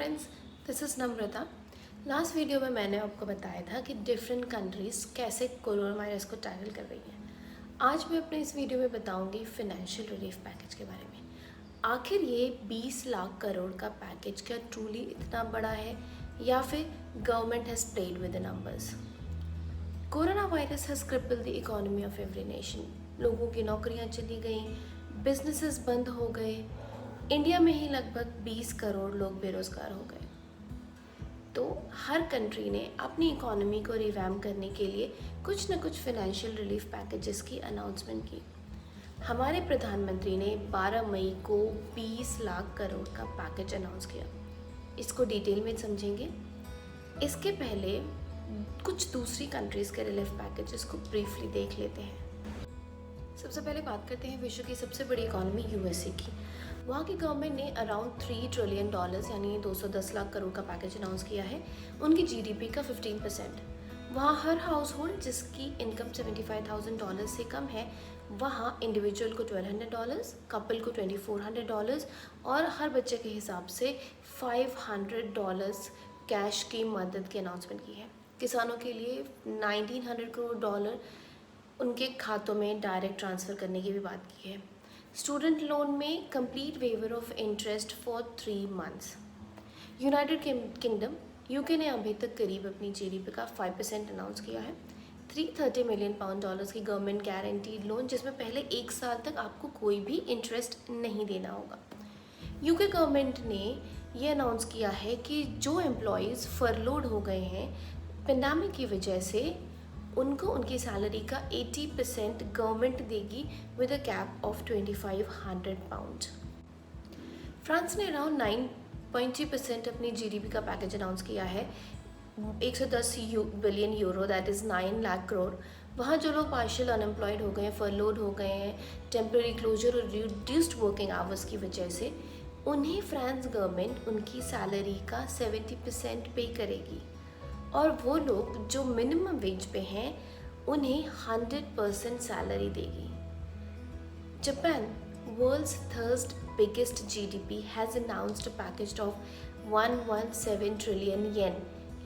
Friends, this is Namrata. Last video में मैंने आपको बताया था कि डिफरेंट कंट्रीज़ कैसे कोरोना वायरस को टैकल कर रही हैं। आज मैं अपने इस वीडियो में बताऊंगी फिनेंशियल रिलीफ पैकेज के बारे में। आखिर ये 20 लाख करोड़ का पैकेज क्या ट्रूली इतना बड़ा है या फिर government has played with the numbers. Corona virus has crippled the economy of every nation. लोगों की नौकरियां चली गई, बिजनेसेस बंद हो गए, इंडिया में ही लगभग 20 करोड़ लोग बेरोज़गार हो गए। तो हर कंट्री ने अपनी इकोनॉमी को रिवैम्प करने के लिए कुछ न कुछ फाइनेंशियल रिलीफ पैकेजेस की अनाउंसमेंट की। हमारे प्रधानमंत्री ने 12 मई को 20 लाख करोड़ का पैकेज अनाउंस किया। इसको डिटेल में समझेंगे। इसके पहले कुछ दूसरी कंट्रीज़ के रिलीफ पैकेजेस को ब्रीफली देख लेते हैं। सबसे पहले बात करते हैं विश्व की सबसे बड़ी इकोनॉमी यूएसए की। वहाँ की गवर्नमेंट ने अराउंड $3 ट्रिलियन यानी 210 लाख करोड़ का पैकेज अनाउंस किया है उनकी जीडीपी का 15%। वहाँ हर हाउस होल्ड जिसकी इनकम $75,000 से कम है, वहाँ इंडिविजुअल को $1,200, कपल को $2,400 और हर बच्चे के हिसाब से $500 कैश की मदद की अनाउंसमेंट की है। किसानों के लिए $1,900 करोड़ उनके खातों में डायरेक्ट ट्रांसफ़र करने की भी बात की है। स्टूडेंट लोन में complete waiver of interest for 3 months. United Kingdom UK ने अभी तक करीब अपनी जीडीपी का 5% अनाउंस किया है। $330 मिलियन की गवर्नमेंट गारंटीड लोन, जिसमें पहले 1 साल तक आपको कोई भी इंटरेस्ट नहीं देना होगा। यूके गवर्नमेंट ने ये अनाउंस किया है कि जो एम्प्लॉयज़ फरलोड हो गए हैं पेंडेमिक की वजह से, उनको उनकी सैलरी का 80% गवर्नमेंट देगी with a cap of £2,500। France ने अराउंड 9.3% अपनी जीडीपी का पैकेज अनाउंस किया है, 110 billion euro, that is 9 lakh crore. वहाँ जो लोग पार्शियल अनएम्प्लॉयड हो गए हैं, फरलोड हो गए हैं, टेम्प्रेरी क्लोजर और रिड्यूस्ड वर्किंग आवर्स की वजह से, उन्हें फ्रांस गवर्नमेंट उनकी सैलरी का 70% पे करेगी। और वो लोग जो मिनिमम वेज पे हैं उन्हें 100% सैलरी देगी। Japan, world's third biggest GDP, has announced a package of 117 trillion yen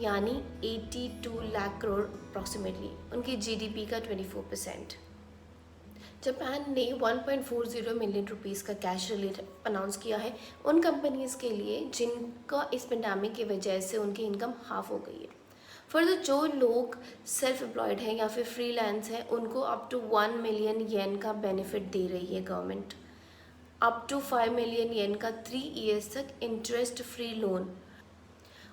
यानी 82 लाख करोड़ अप्रॉक्सीमेटली, उनकी जीडीपी का 24%। जापान ने 1.40 मिलियन रुपीज़ का कैश रिलीफ अनाउंस किया है उन कंपनीज़ के लिए जिनका इस पेंडेमिक की वजह से उनकी इनकम हाफ हो गई है। फर्दर जो लोग सेल्फ एम्प्लॉयड हैं या फिर फ्रीलांस हैं, उनको अप टू 1 मिलियन येन का बेनिफिट दे रही है गवर्नमेंट। अप टू 5 मिलियन येन का 3 ईयर्स तक इंटरेस्ट फ्री लोन।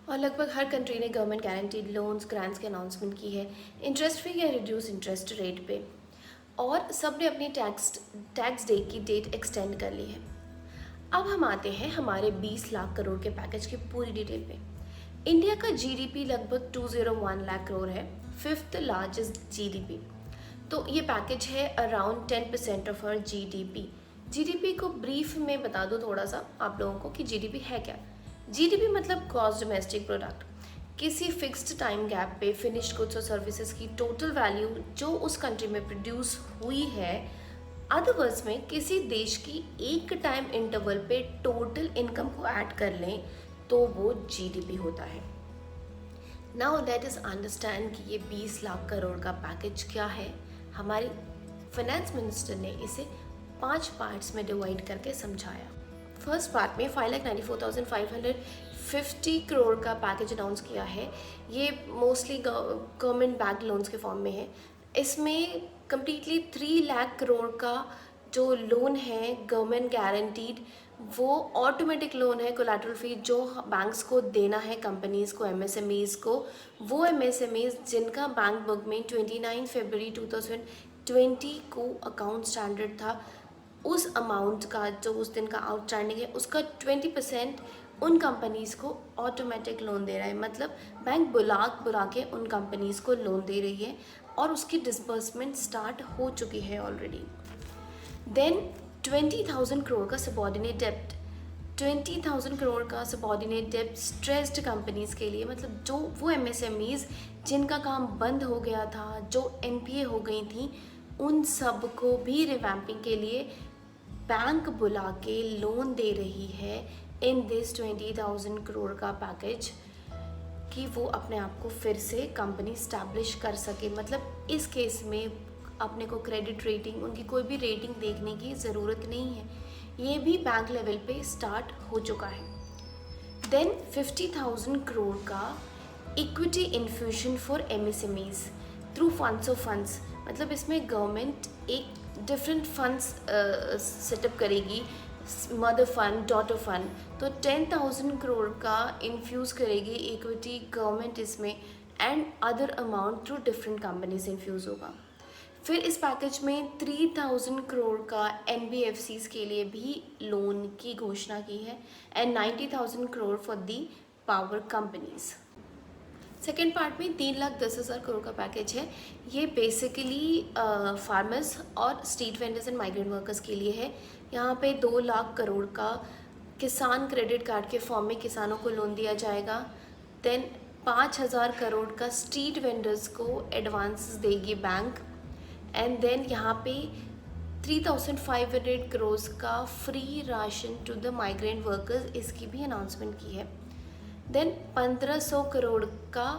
और लगभग हर कंट्री ने गवर्नमेंट गारंटीड लोन्स ग्रांट्स की अनाउंसमेंट की है, इंटरेस्ट फ्री या रिड्यूस इंटरेस्ट रेट पे। और सब ने अपनी टैक्स डे की डेट एक्सटेंड कर ली है। अब हम आते हैं हमारे 20 लाख करोड़ के पैकेज की पूरी डिटेल पे। इंडिया का जीडीपी लगभग 201 लाख करोड़ है, 5th लार्जेस्ट जीडीपी। तो ये पैकेज है around 10% of our GDP. GDP को ब्रीफ में बता दो थोड़ा सा आप लोगों को कि जीडीपी है क्या। जीडीपी मतलब ग्रॉस डोमेस्टिक प्रोडक्ट, किसी फिक्स्ड टाइम गैप पे फिनिश्ड गुड्स और सर्विसेज की टोटल वैल्यू जो उस कंट्री में प्रोड्यूस हुई है। अदर वर्ड्स में किसी देश की एक टाइम इंटरवल पे टोटल इनकम को ऐड कर लें तो वो जीडीपी होता है। नाउ लेट अस अंडरस्टैंड कि ये 20 लाख करोड़ का पैकेज क्या है। हमारी फाइनेंस मिनिस्टर ने इसे 5 पार्ट्स में डिवाइड करके समझाया। फर्स्ट पार्ट में 5,94,550 करोड़ का पैकेज अनाउंस किया है। ये मोस्टली गवर्नमेंट बैक्ड लोन्स के फॉर्म में है। इसमें कम्प्लीटली 3 लाख करोड़ का जो लोन है गवर्नमेंट गारंटीड, वो ऑटोमेटिक लोन है, कोलैटरल फ्री, जो बैंक्स को देना है कंपनीज़ को, एमएसएमईज़ को। वो एमएसएमईज़ जिनका बैंक बुक में 29 फरवरी 2020 को अकाउंट स्टैंडर्ड था, उस अमाउंट का जो उस दिन का आउटस्टैंडिंग है उसका 20% उन कंपनीज़ को ऑटोमेटिक लोन दे रहा है। मतलब बैंक बुला के उन कंपनीज़ को लोन दे रही है और उसकी डिसबर्समेंट स्टार्ट हो चुकी है ऑलरेडी। देन 20,000 करोड़ का सबॉर्डिनेट डेप्ट, 20,000 करोड़ का सबॉर्डिनेट डेप्ट स्ट्रेस्ड कंपनीज़ के लिए, मतलब जो वो एमएसएमईज़ जिनका काम बंद हो गया था, जो एनपीए हो गई थी, उन सब को भी रिवैम्पिंग के लिए बैंक बुला के लोन दे रही है इन दिस 20,000 करोड़ का पैकेज कि वो अपने आप को फिर से कंपनी स्टैब्लिश कर सके। मतलब इस केस में अपने को क्रेडिट रेटिंग, उनकी कोई भी रेटिंग देखने की ज़रूरत नहीं है, ये भी बैंक लेवल पे स्टार्ट हो चुका है। देन 50,000 करोड़ का equity infusion for MSMEs through funds of funds. मतलब इसमें गवर्नमेंट एक डिफरेंट फंड्स सेटअप करेगी, मदर फंड, डॉटर फंड। तो 10,000 करोड़ का इन्फ्यूज़ करेगी इक्विटी गवर्नमेंट इसमें, and other amount through different companies infuse होगा। फिर इस पैकेज में 3,000 करोड़ का एनबीएफसीज के लिए भी लोन की घोषणा की है, and 90,000 crore for the power companies. Second part में 3,10,000 करोड़ का पैकेज है। ये बेसिकली फार्मर्स और street vendors and migrant workers के लिए है। यहाँ पे 2 लाख करोड़ का किसान क्रेडिट कार्ड के फॉर्म में किसानों को लोन दिया जाएगा। देन 5,000 करोड़ का स्ट्रीट वेंडर्स को एडवांस देगी बैंक। एंड देन यहाँ पे 3,500 करोड़ का free ration to the migrant workers, इसकी भी अनाउंसमेंट की है। देन 1,500 करोड़ का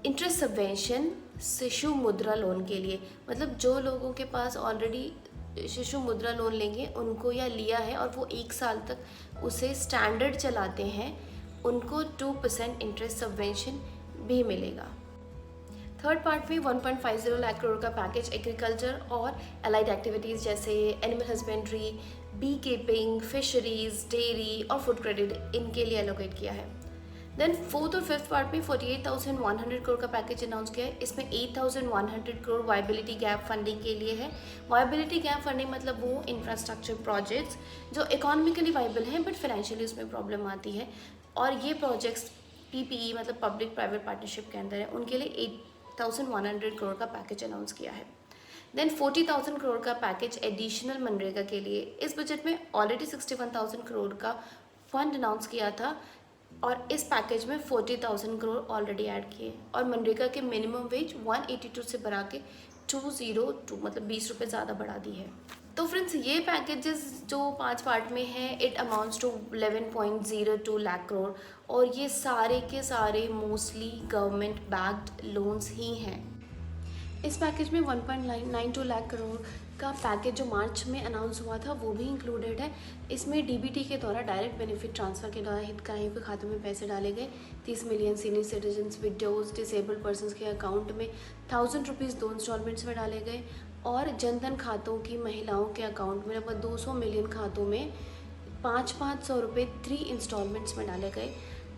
interest subvention Shishu Mudra loan के लिए। मतलब जो लोगों के पास ऑलरेडी शिशु मुद्रा लोन लेंगे उनको, या लिया है और वो 1 साल तक उसे स्टैंडर्ड चलाते हैं, उनको 2% इंटरेस्ट सबवेंशन भी मिलेगा। थर्ड पार्ट में 1.50 लाख करोड़ का पैकेज एग्रीकल्चर और एलाइड एक्टिविटीज़ जैसे animal husbandry, bee keeping, fisheries, dairy और फूड क्रेडिट, इनके लिए एलोकेट किया है। देन फोर्थ और फिफ्थ पार्ट में 48,100 करोड़ का पैकेज अनाउंस किया है। इसमें 8,100 करोड़ वायबिलिटी गैप फंडिंग के लिए है। वायबिलिटी गैप फंडिंग मतलब वो इंफ्रास्ट्रक्चर प्रोजेक्ट्स जो इकोनॉमिकली वायबल हैं बट फाइनेंशियली उसमें प्रॉब्लम आती है, और ये प्रोजेक्ट्स पीपीई मतलब पब्लिक प्राइवेट पार्टनरशिप के अंदर है, उनके लिए 8,100 करोड़ का पैकेज अनाउंस किया है। देन 40,000 करोड़ का पैकेज एडिशनल मनरेगा के लिए। इस बजट में ऑलरेडी 61,000 करोड़ का फंड अनाउंस किया था, और इस पैकेज में 40,000 करोड़ ऑलरेडी ऐड किए, और मनरेगा के मिनिमम वेज 182 से बढ़ा के 202 मतलब 20 रुपये ज़्यादा बढ़ा दी है। तो फ्रेंड्स, ये पैकेजेस जो 5 पार्ट में है, it amounts to 11.02 lakh crore, और ये सारे के सारे मोस्टली गवर्नमेंट बैक्ड लोन्स ही हैं। इस पैकेज में 1.92 लाख करोड़ का पैकेज जो मार्च में अनाउंस हुआ था वो भी इंक्लूडेड है। इसमें डीबीटी के द्वारा डायरेक्ट बेनिफिट ट्रांसफ़र के द्वारा हितग्राहियों के खातों में पैसे डाले गए। 30 million senior citizens, widows, disabled persons के अकाउंट में 1,000 रुपीज़ 2 इंस्टॉलमेंट्स में डाले गए, और जनधन खातों की महिलाओं के अकाउंट में लगभग 200 मिलियन खातों में 500 रुपये 3 इंस्टॉलमेंट्स में डाले गए।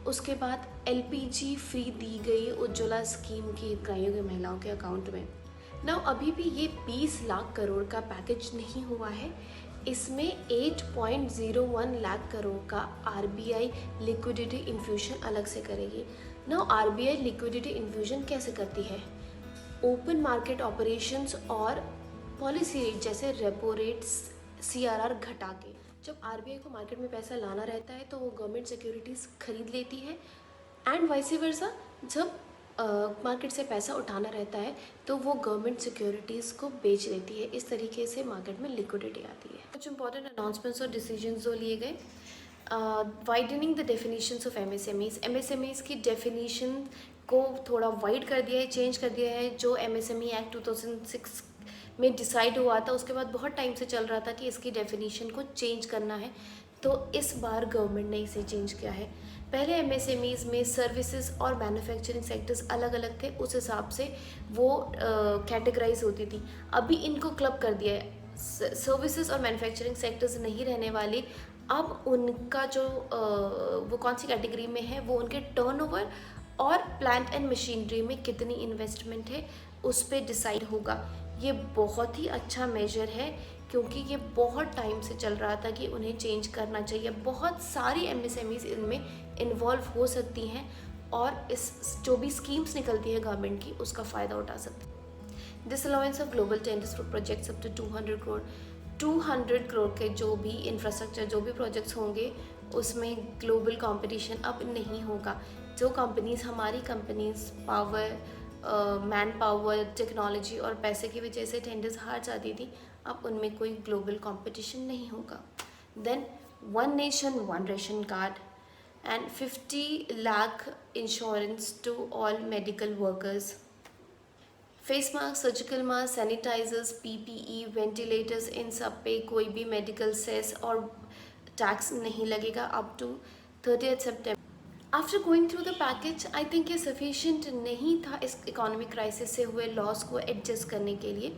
उसके बाद एलपीजी फ्री दी गई उज्ज्वला स्कीम की हितग्राहियों की महिलाओं के अकाउंट में। ना अभी भी ये 20 लाख करोड़ का पैकेज नहीं हुआ है। इसमें 8.01 लाख करोड़ का आरबीआई लिक्विडिटी इन्फ्यूजन अलग से करेगी। ना आरबीआई लिक्विडिटी इन्फ्यूजन कैसे करती है? ओपन मार्केट ऑपरेशंस और पॉलिसी रेट जैसे रेपो रेट, सीआरआर घटा के। जब आरबीआई को मार्केट में पैसा लाना रहता है तो वो गवर्नमेंट सिक्योरिटीज़ खरीद लेती है, एंड वाइस वर्सा जब मार्केट से पैसा उठाना रहता है तो वो गवर्नमेंट सिक्योरिटीज़ को बेच देती है। इस तरीके से मार्केट में लिक्विडिटी आती है। कुछ इंपॉर्टेंट अनाउंसमेंट्स और डिसीजंस जो लिए गए। Widening the definitions of MSMEs की डेफिनेशन को थोड़ा वाइड कर दिया है, चेंज कर दिया है। जो एमएसएमई एक्ट 2006 में डिसाइड हुआ था उसके बाद बहुत टाइम से चल रहा था कि इसकी डेफिनेशन को चेंज करना है, तो इस बार गवर्नमेंट ने इसे चेंज किया है। पहले एमएसएमईज़ में सर्विसेज और मैन्युफैक्चरिंग सेक्टर्स अलग अलग थे, उस हिसाब से वो कैटेगराइज होती थी। अभी इनको क्लब कर दिया है। सर्विसेज और मैन्युफैक्चरिंग सेक्टर्स नहीं रहने वाले। अब उनका जो वो कौन सी कैटेगरी में है, वो उनके टर्नओवर और प्लांट एंड मशीनरी में कितनी इन्वेस्टमेंट है उस पर डिसाइड होगा। ये बहुत ही अच्छा मेजर है क्योंकि ये बहुत टाइम से चल रहा था कि उन्हें चेंज करना चाहिए। बहुत सारी एमएसएमईज़ इनमें इन्वॉल्व हो सकती हैं और इस जो भी स्कीम्स निकलती है गवर्नमेंट की उसका फ़ायदा उठा सकती है। Disallowance of global tenders for projects up to 200 crore. 200 crore के जो भी इंफ्रास्ट्रक्चर जो भी प्रोजेक्ट्स होंगे उसमें ग्लोबल कंपटीशन अब नहीं होगा। जो कंपनीज़ हमारी companies power, man power, technology और पैसे की वजह से टेंडर्स हार जाती थी, अब उनमें कोई ग्लोबल कंपटीशन नहीं होगा। Then 1 nation, 1 ration card, and 50 lakh insurance to all medical workers. Face mask, surgical mask, sanitisers, PPE, ventilators, इन सब पे कोई भी मेडिकल सेस और टैक्स नहीं लगेगा अप टू 30 सितंबर। After going through the package, I think ये सफिशिएंट नहीं था इस इकोनॉमिक क्राइसिस से हुए लॉस को एडजस्ट करने के लिए।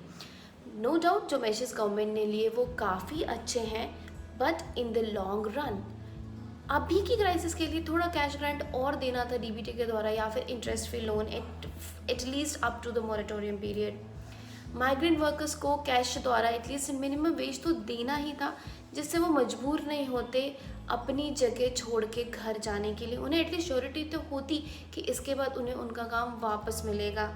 नो डाउट जो मेजर्स गवर्नमेंट ने लिए वो काफ़ी अच्छे हैं, but in the long run अभी की क्राइसिस के लिए थोड़ा कैश ग्रांट और देना था डीबीटी के द्वारा, या फिर interest free loan at least up to the moratorium period. Migrant workers को कैश द्वारा एटलीस्ट मिनिमम वेज तो देना ही था, जिससे वो मजबूर नहीं होते अपनी जगह छोड़ के घर जाने के लिए। उन्हें एटलीस्ट श्योरिटी तो होती कि इसके बाद उन्हें उनका काम वापस मिलेगा।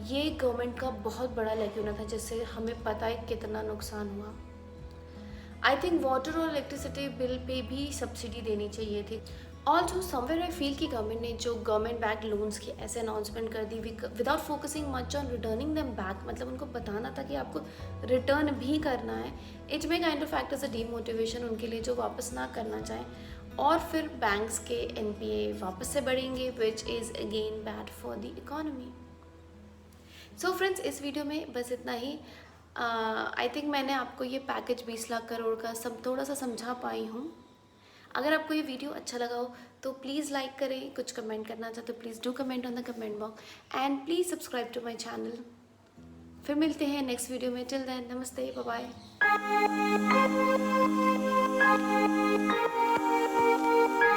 ये गवर्नमेंट का बहुत बड़ा लैक्यूना था, जिससे हमें पता है कितना नुकसान हुआ। आई थिंक वाटर और इलेक्ट्रिसिटी बिल पे भी सब्सिडी देनी चाहिए थी। ऑल्सो समवेयर आई फील कि गवर्नमेंट ने जो गवर्नमेंट बैक लोन्स की ऐसे अनाउंसमेंट कर दी without focusing much on returning them back, मतलब उनको बताना था कि आपको रिटर्न भी करना है। It may kind of act as a demotivation उनके लिए जो वापस ना करना चाहें, और फिर बैंक्स के एनपीए वापस से बढ़ेंगे, which is again bad for the economy. So friends, इस वीडियो में बस इतना ही। आई थिंक मैंने आपको ये पैकेज 20 लाख करोड़ का सब थोड़ा सा समझा पाई हूँ। अगर आपको ये वीडियो अच्छा लगा हो तो प्लीज़ लाइक करें, कुछ कमेंट करना चाहते तो please do comment on the comment box, and please subscribe to my channel. फिर मिलते हैं नेक्स्ट वीडियो में। टिल देन, नमस्ते, बाय बाय।